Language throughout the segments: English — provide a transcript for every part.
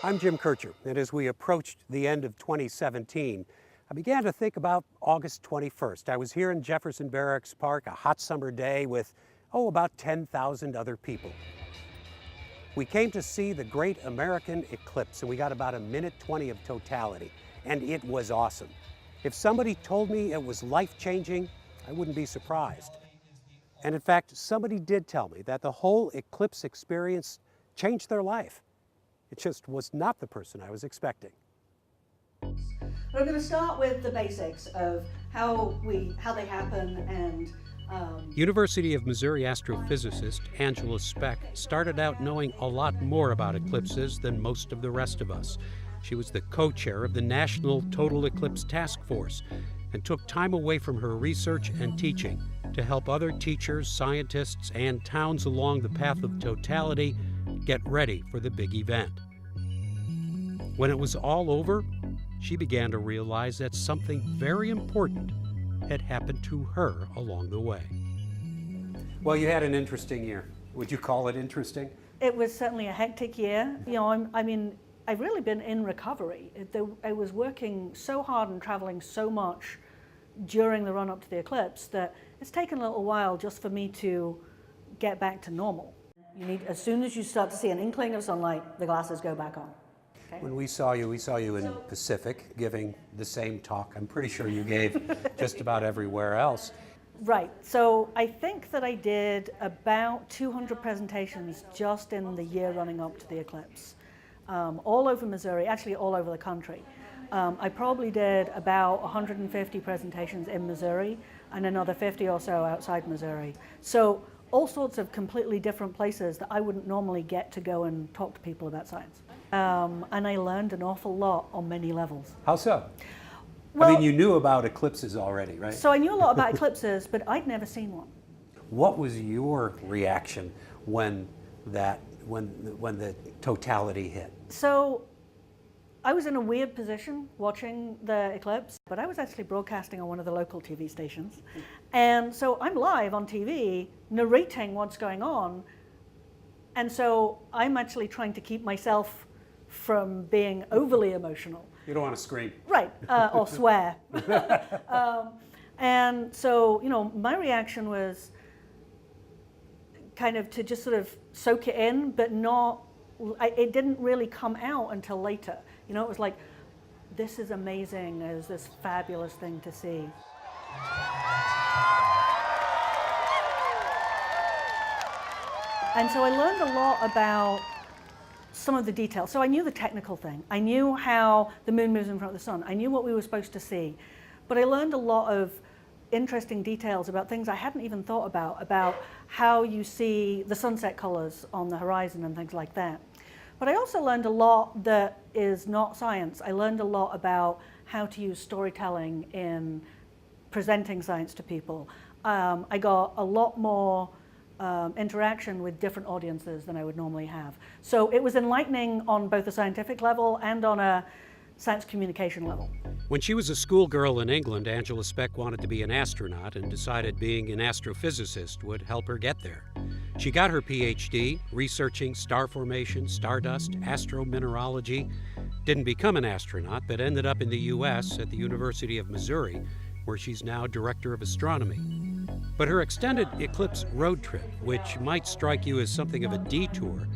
I'm Jim Kirchherr, and as we approached the end of 2017, I began to think about August 21st. I was here in Jefferson Barracks Park, a hot summer day with, about 10,000 other people. We came to see the great American eclipse, and we got about 1:20 of totality, and it was awesome. If somebody told me it was life-changing, I wouldn't be surprised. And in fact, somebody did tell me that the whole eclipse experience changed their life. It just was not the person I was expecting. We're going to start with the basics of how they happen and University of Missouri astrophysicist Angela Speck started out knowing a lot more about eclipses than most of the rest of us. She was the co-chair of the National Total Eclipse Task Force and took time away from her research and teaching to help other teachers, scientists, and towns along the path of totality get ready for the big event. When it was all over, she began to realize that something very important had happened to her along the way. Well, you had an interesting year. Would you call it interesting? It was certainly a hectic year. I've really been in recovery. I was working so hard and traveling so much during the run-up to the eclipse that it's taken a little while just for me to get back to normal. As soon as you start to see an inkling of sunlight, the glasses go back on. Okay. When we saw you in Pacific giving the same talk I'm pretty sure you gave just about everywhere else. Right, so I think that I did about 200 presentations just in the year running up to the eclipse, all over Missouri, actually all over the country. I probably did about 150 presentations in Missouri and another 50 or so outside Missouri. So all sorts of completely different places that I wouldn't normally get to go and talk to people about science. And I learned an awful lot on many levels. How so? Well, you knew about eclipses already, right? So I knew a lot about eclipses, but I'd never seen one. What was your reaction when the totality hit? So I was in a weird position watching the eclipse, but I was actually broadcasting on one of the local TV stations. And so I'm live on TV narrating what's going on. And so I'm actually trying to keep myself from being overly emotional. You don't want to scream. Right, or swear. And so, my reaction was kind of to just sort of soak it in, but it didn't really come out until later. It was like, this is amazing, there's this fabulous thing to see. And so I learned a lot about some of the details. So I knew the technical thing. I knew how the moon moves in front of the sun. I knew what we were supposed to see. But I learned a lot of interesting details about things I hadn't even thought about how you see the sunset colors on the horizon and things like that. But I also learned a lot that is not science. I learned a lot about how to use storytelling in presenting science to people. I got a lot more interaction with different audiences than I would normally have. So it was enlightening on both a scientific level and on a science communication level. When she was a schoolgirl in England, Angela Speck wanted to be an astronaut and decided being an astrophysicist would help her get there. She got her PhD researching star formation, stardust, astromineralogy, didn't become an astronaut, but ended up in the U.S. at the University of Missouri, where she's now director of astronomy. But her extended eclipse road trip, which might strike you as something of a detour,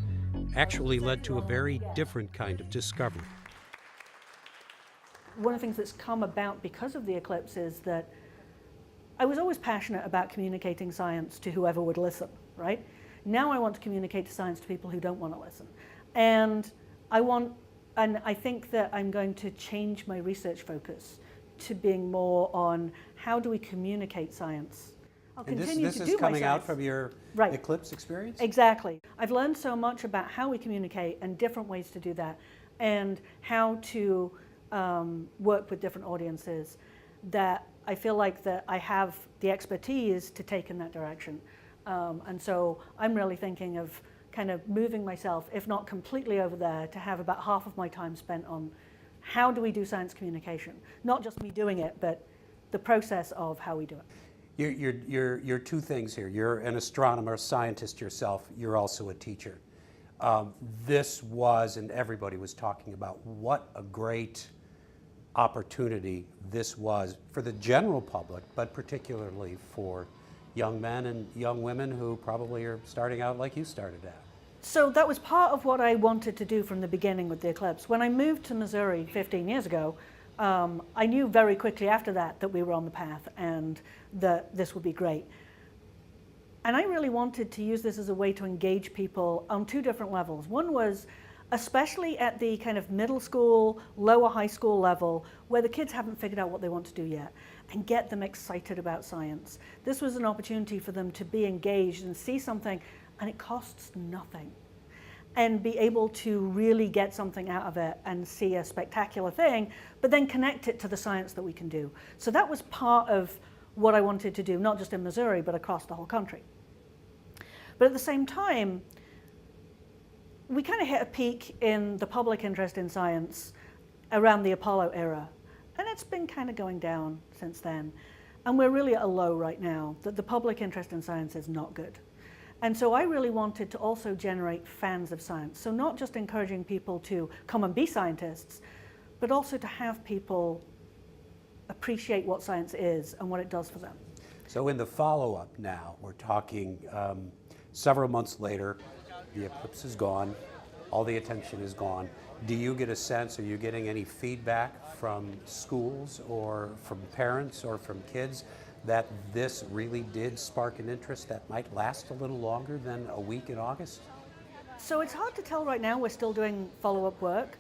actually led to a very different kind of discovery. One of the things that's come about because of the eclipse is that I was always passionate about communicating science to whoever would listen, right? Now I want to communicate science to people who don't want to listen. And I think that I'm going to change my research focus to being more on how do we communicate science. I'll continue this to is do coming my out science. from your Right. eclipse experience? Exactly. I've learned so much about how we communicate and different ways to do that, and how to work with different audiences, that I feel like that I have the expertise to take in that direction. And so I'm really thinking of kind of moving myself, if not completely over there, to have about half of my time spent on how do we do science communication? Not just me doing it, but the process of how we do it. You're two things here. You're an astronomer, scientist yourself. You're also a teacher. This was, and everybody was talking about what a great opportunity this was for the general public, but particularly for young men and young women who probably are starting out like you started out. So that was part of what I wanted to do from the beginning with the Eclipse. When I moved to Missouri 15 years ago, I knew very quickly after that we were on the path and that this would be great. And I really wanted to use this as a way to engage people on two different levels. One was especially at the kind of middle school, lower high school level, where the kids haven't figured out what they want to do yet, and get them excited about science. This was an opportunity for them to be engaged and see something, and it costs nothing, and be able to really get something out of it and see a spectacular thing, but then connect it to the science that we can do. So that was part of what I wanted to do, not just in Missouri, but across the whole country. But at the same time, we kind of hit a peak in the public interest in science around the Apollo era, and it's been kind of going down since then. And we're really at a low right now, that the public interest in science is not good. And so I really wanted to also generate fans of science. So not just encouraging people to come and be scientists, but also to have people appreciate what science is and what it does for them. So in the follow-up now, we're talking several months later, the Eclipse is gone, all the attention is gone. Do you get a sense, are you getting any feedback from schools or from parents or from kids that this really did spark an interest that might last a little longer than a week in August? So it's hard to tell right now. We're still doing follow-up work.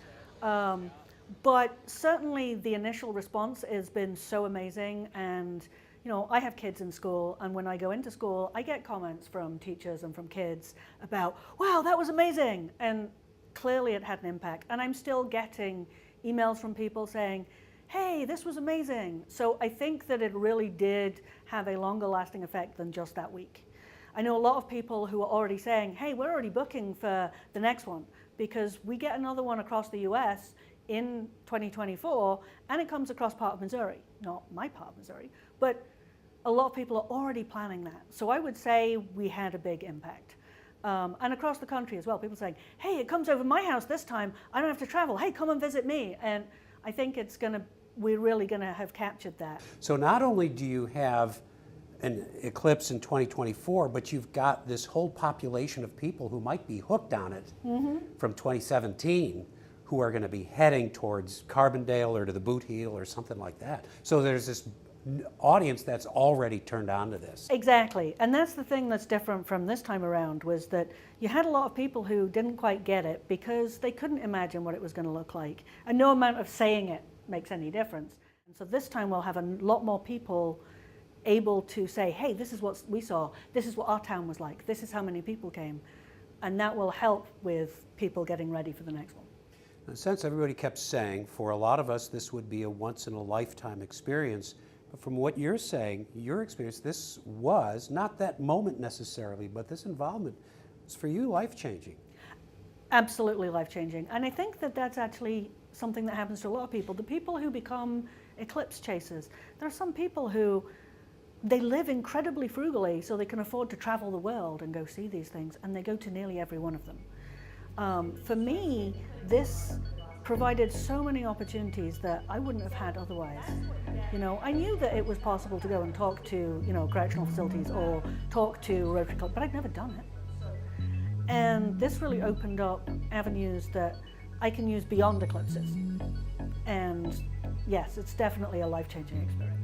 But certainly the initial response has been so amazing. And you know, I have kids in school, and when I go into school, I get comments from teachers and from kids about, wow, that was amazing. And clearly it had an impact. And I'm still getting emails from people saying, hey, this was amazing. So I think that it really did have a longer lasting effect than just that week. I know a lot of people who are already saying, hey, we're already booking for the next one because we get another one across the US in 2024, and it comes across part of Missouri, not my part of Missouri, but a lot of people are already planning that. So I would say we had a big impact. And across the country as well, people saying, hey, it comes over my house this time, I don't have to travel, hey, come and visit me. And I think we're really gonna have captured that. So not only do you have an eclipse in 2024, but you've got this whole population of people who might be hooked on it from 2017, who are going to be heading towards Carbondale or to the Boot Heel or something like that. So there's this audience that's already turned on to this. Exactly, and that's the thing that's different from this time around, was that you had a lot of people who didn't quite get it because they couldn't imagine what it was going to look like, and no amount of saying it makes any difference. And so this time we'll have a lot more people able to say, hey, this is what we saw, this is what our town was like, this is how many people came, and that will help with people getting ready for the next one. In a sense, everybody kept saying, for a lot of us, this would be a once-in-a-lifetime experience. But from what you're saying, your experience, this was, not that moment necessarily, but this involvement was for you life-changing. Absolutely life-changing. And I think that that's actually something that happens to a lot of people. The people who become eclipse chasers, there are some people who, they live incredibly frugally so they can afford to travel the world and go see these things, and they go to nearly every one of them. For me, this provided so many opportunities that I wouldn't have had otherwise. You know, I knew that it was possible to go and talk to, you know, correctional facilities or talk to Rotary Club, but I'd never done it. And this really opened up avenues that I can use beyond eclipses. And yes, it's definitely a life-changing experience.